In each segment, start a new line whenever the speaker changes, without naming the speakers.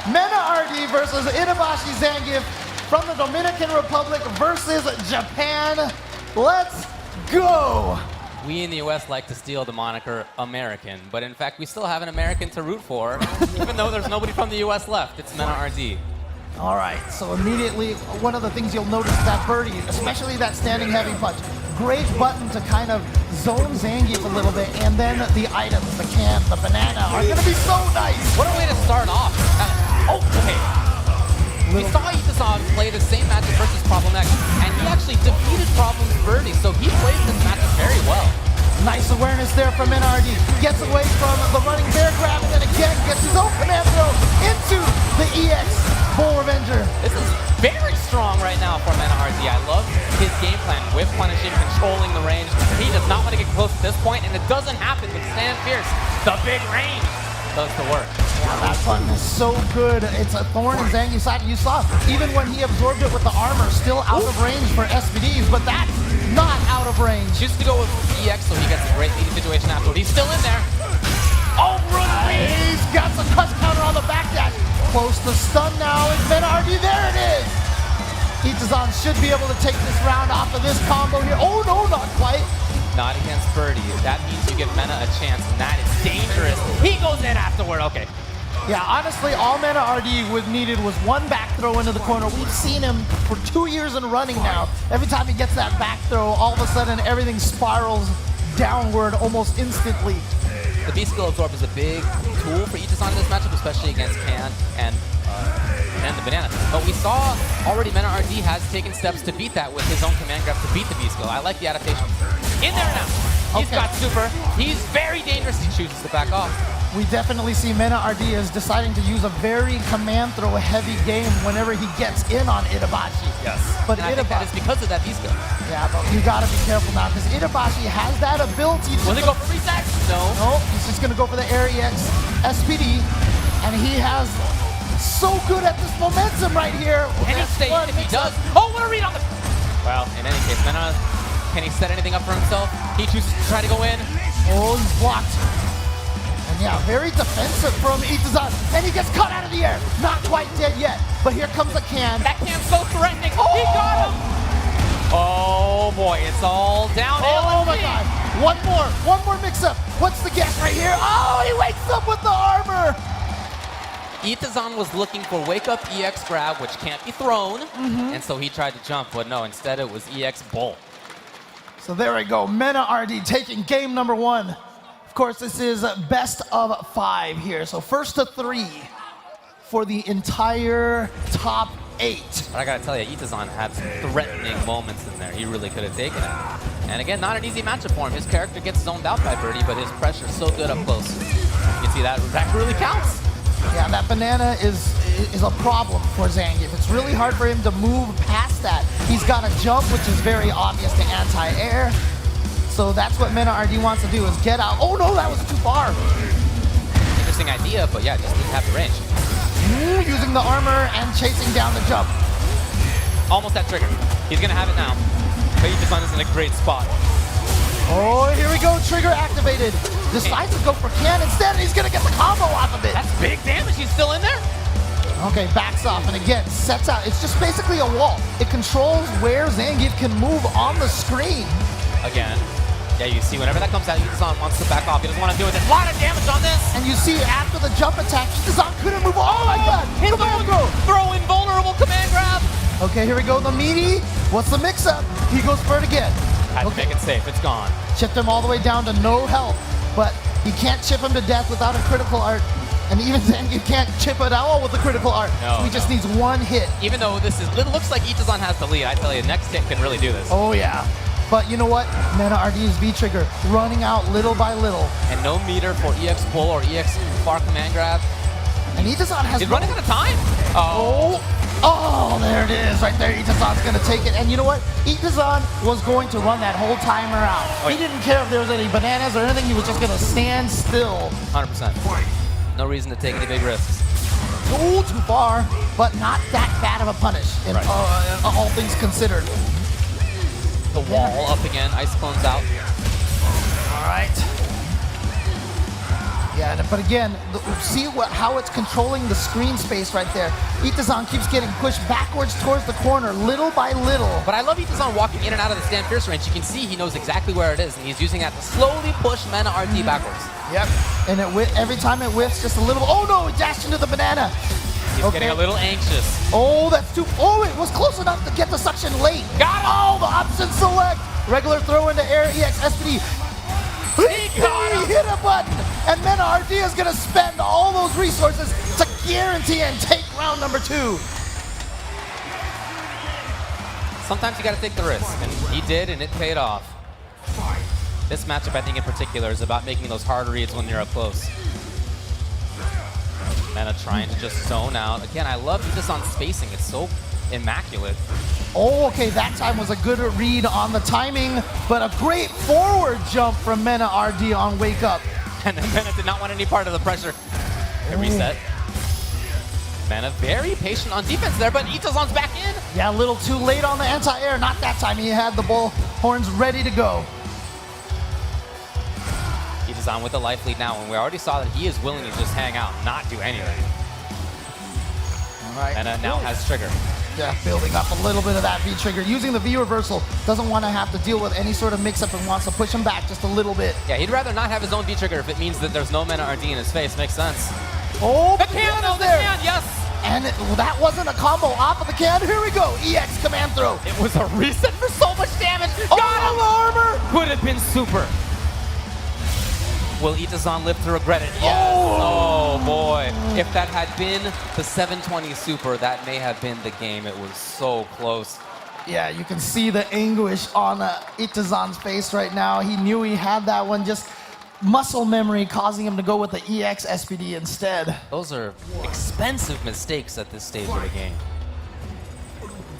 MENARD versus ITABASHI ZANGIEF from the Dominican Republic versus Japan. Let's go!
We in the US like to steal the moniker American, but in fact we still have an American to root for, even though there's nobody from the US left. It's MENARD.
All right, so immediately, one of the things you'll notice is that birdie, especially that standing heavy punch. Great button to kind of zone Zangief a little bit, and then the items, the can, the banana, are gonna be so nice.
What a way to start off. Okay. We saw Itazan play the same matchup versus Problem X, and he actually defeated Problem's birdie, so he plays this matchup very well.
Nice awareness there from MENARD. Gets away from the running bear grab, and then again gets his own command throw into the EX Bull Revenger.
This is very strong right now for MENARD. I love his game plan, whip punishing, controlling the range. He does not want to get close at this point, and it doesn't happen with Stand Fierce. The big range does the work.
Yeah, that button is so good. It's a thorn in Zangief's side. You saw, even when he absorbed it with the armor, still out of range for SPDs, but that's not out of range.
Chooses to go with EX, so he gets a great leading situation afterward. He's still in there. Oh, really?
He's got some cuss counter on the back dash. Close to stun now, and MENARD, there it is! Itazan should be able to take this round off of this combo here. Oh no, not quite.
Not against birdie. That means you give Mena a chance, and that is dangerous. He goes in afterward, okay.
Yeah, honestly, all MENARD needed was one back throw into the corner. We've seen him for 2 years in running now. Every time he gets that back throw, all of a sudden everything spirals downward almost instantly.
The B-Skill Absorb is a big tool for Itazan in this matchup, especially against Can and the Banana. But we saw already MENARD has taken steps to beat that with his own command grab to beat the B-Skill. I like the adaptation. In there now. He's got super. He's very dangerous. He chooses to back off.
We definitely see MENARD is deciding to use a very command throw heavy game whenever he gets in on Itabashi.
Yes.
But
and I think that is because of that B-Skill.
Yeah, but you gotta be careful now because Itabashi has that ability to...
Will he go for reset? No.
No, he's just gonna go for the Air EX SPD, and he has so good at this momentum right here.
Can he stay if he does? Oh, what a read on the... Well, in any case, Mena, can he set anything up for himself? He chooses to try to go in.
Oh, he's blocked. And yeah, very defensive from Itazan. And he gets caught out of the air. Not quite dead yet, but here comes the can.
That can's so threatening. Oh! He got him! Oh boy, it's all downhill.
Oh my god. One more mix-up. What's the guess right here? Oh, he wakes up with the armor.
Itazan was looking for wake-up EX grab, which can't be thrown, and so he tried to jump, but no, instead it was EX Bolt.
So there we go, MENARD taking game number 1. Of course, this is best of 5 here, so first to 3 for the entire top 8.
But I gotta tell you, Itazan had some threatening moments in there. He really could have taken it. And again, not an easy matchup for him. His character gets zoned out by birdie, but his pressure's so good up close. You can see that really counts.
Yeah, that banana is a problem for Zangief. It's really hard for him to move past that. He's got a jump, which is very obvious to anti-air. So that's what MENARD wants to do, is get out. Oh no, that was too far.
Interesting idea, but yeah, just didn't have the range.
Using the armor and chasing down the jump.
Almost that trigger. He's gonna have it now. But Itazan is in a great spot.
Oh, here we go, trigger activated. Decides to go for can instead, and he's gonna get the combo off of it.
That's big damage, he's still in there?
Okay, backs off, and again, sets out. It's just basically a wall. It controls where Zangief can move on the screen.
Again, yeah, you see whenever that comes out, Itazan wants to back off. He doesn't want to do it. There's a lot of damage on this.
And you see after the jump attack, Itazan couldn't move. Oh my god, command throw.
Throw invulnerable command grab.
Okay, here we go, the meaty. What's the mix-up? He goes for it again.
Had to make it safe, it's gone.
Chipped him all the way down to no health, but he can't chip him to death without a critical art. And even Zangief can't chip it at all with the critical art.
No,
so he just needs one hit.
Even though it looks like Itazan has the lead, I tell you, next hit can really do this.
Oh yeah. But you know what? MENARD's V-trigger running out little by little.
And no meter for EX pull or EX far command grab.
And Itazan has...
He's running out of time.
Oh, there it is, right there. Itazan's gonna take it. And you know what? Itazan was going to run that whole timer out. He didn't care if there was any bananas or anything. He was just gonna stand still.
100%. No reason to take any big risks.
Oh, too far, but not that bad of a punish, in all things considered.
The wall up again, ice clones out.
All right. Yeah, but again, see how it's controlling the screen space right there. Itazan keeps getting pushed backwards towards the corner, little by little.
But I love Itazan walking in and out of the stand fierce range. You can see he knows exactly where it is, and he's using that to slowly push MENARD backwards.
Yep, and every time it whiffs just a little. Oh no, he dashed into the banana.
He's getting a little anxious.
Oh, that's too. Oh, it was close enough to get the suction late.
Got it!
Oh, the option select. Regular throw into air, EX SPD. He hit a button, and MENARD is going to spend all those resources to guarantee and take round number 2.
Sometimes you got to take the risk, and he did, and it paid off. This matchup, I think in particular, is about making those hard reads when you're up close. Mena trying to just zone out. Again, I love Itazan's spacing. It's so immaculate.
Oh, okay, that time was a good read on the timing, but a great forward jump from MENARD on wake up.
And then Mena did not want any part of the pressure. Okay, reset. Mena very patient on defense there, but Itazan's back in.
Yeah, a little too late on the anti-air. Not that time. He had the bull horns ready to go.
Itazan with the life lead now, and we already saw that he is willing to just hang out, not do anything.
All right.
Mena now has trigger.
Yeah, building up a little bit of that V trigger. Using the V reversal. Doesn't want to have to deal with any sort of mix-up and wants to push him back just a little bit.
Yeah, he'd rather not have his own V trigger if it means that there's no MENARD in his face. Makes sense.
Oh,
the can is there! Yes!
And that wasn't a combo off of the can. Here we go. EX command throw.
It was a reset for so much damage.
Oh,
Got him!
armor!
Could have been super. Will Itazan live to regret it? Yes. Oh boy. If that had been the 720 super, that may have been the game. It was so close.
Yeah, you can see the anguish on Itazan's face right now. He knew he had that one, just muscle memory causing him to go with the EX SPD instead.
Those are expensive mistakes at this stage of the game.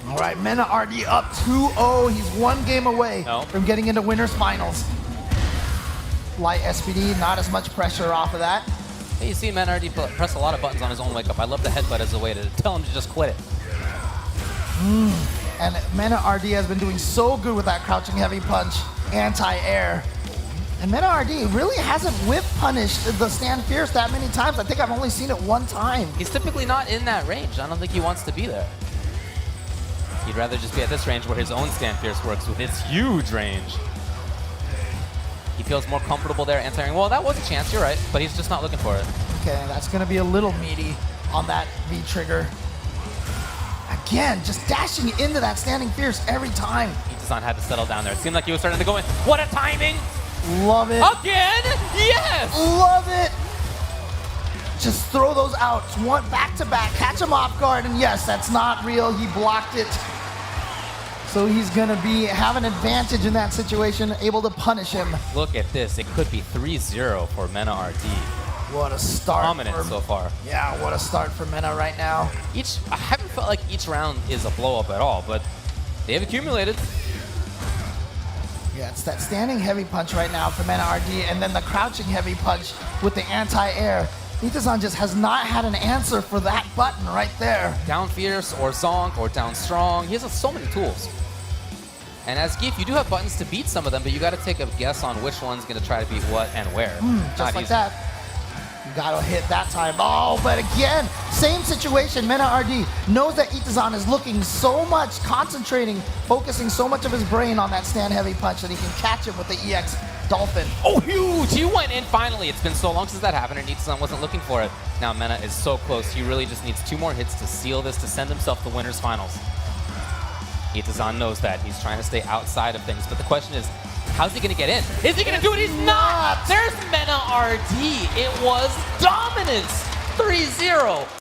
All right, MENARD up 2-0. He's one game away from getting into winners finals. Light SPD, not as much pressure off of that.
Hey, you see MENARD press a lot of buttons on his own wake up. I love the headbutt as a way to tell him to just quit it.
And MENARD has been doing so good with that crouching heavy punch, anti-air. And MENARD really hasn't whip punished the stand fierce that many times. I think I've only seen it one time.
He's typically not in that range. I don't think he wants to be there. He'd rather just be at this range where his own stand fierce works with its huge range. He feels more comfortable there answering. Well, that was a chance, you're right, but he's just not looking for it.
Okay, that's going to be a little meaty on that V trigger. Again, just dashing into that standing fierce every time.
Itazan had to settle down there. It seemed like he was starting to go in. What a timing!
Love it.
Again? Yes!
Love it! Just throw those out. One back to back, catch him off guard, and yes, that's not real. He blocked it. So he's going to have an advantage in that situation, able to punish him.
Look at this. It could be 3-0 for MENARD.
What a start.
Dominant so far.
Yeah, what a start for Mena right now.
I haven't felt like each round is a blow-up at all, but they have accumulated.
Yeah, it's that standing heavy punch right now for MENARD, and then the crouching heavy punch with the anti-air. Itazan just has not had an answer for that button right there.
Down fierce or zonk or down strong. He has so many tools. And as Geef, you do have buttons to beat some of them, but you got to take a guess on which one's going to try to beat what and where.
Just like that. You got to hit that time. Oh, but again, same situation. MENARD knows that Itazan is looking so much, concentrating, focusing so much of his brain on that stand heavy punch that he can catch him with the EX Dolphin.
Oh, huge! He went in finally. It's been so long since that happened, and Itazan wasn't looking for it. Now Mena is so close. He really just needs 2 more hits to seal this, to send himself to winners finals. Itazan knows that. He's trying to stay outside of things, but the question is, how's he going to get in? Is he going to do it? He's not! There's MENARD. It was dominance. 3-0.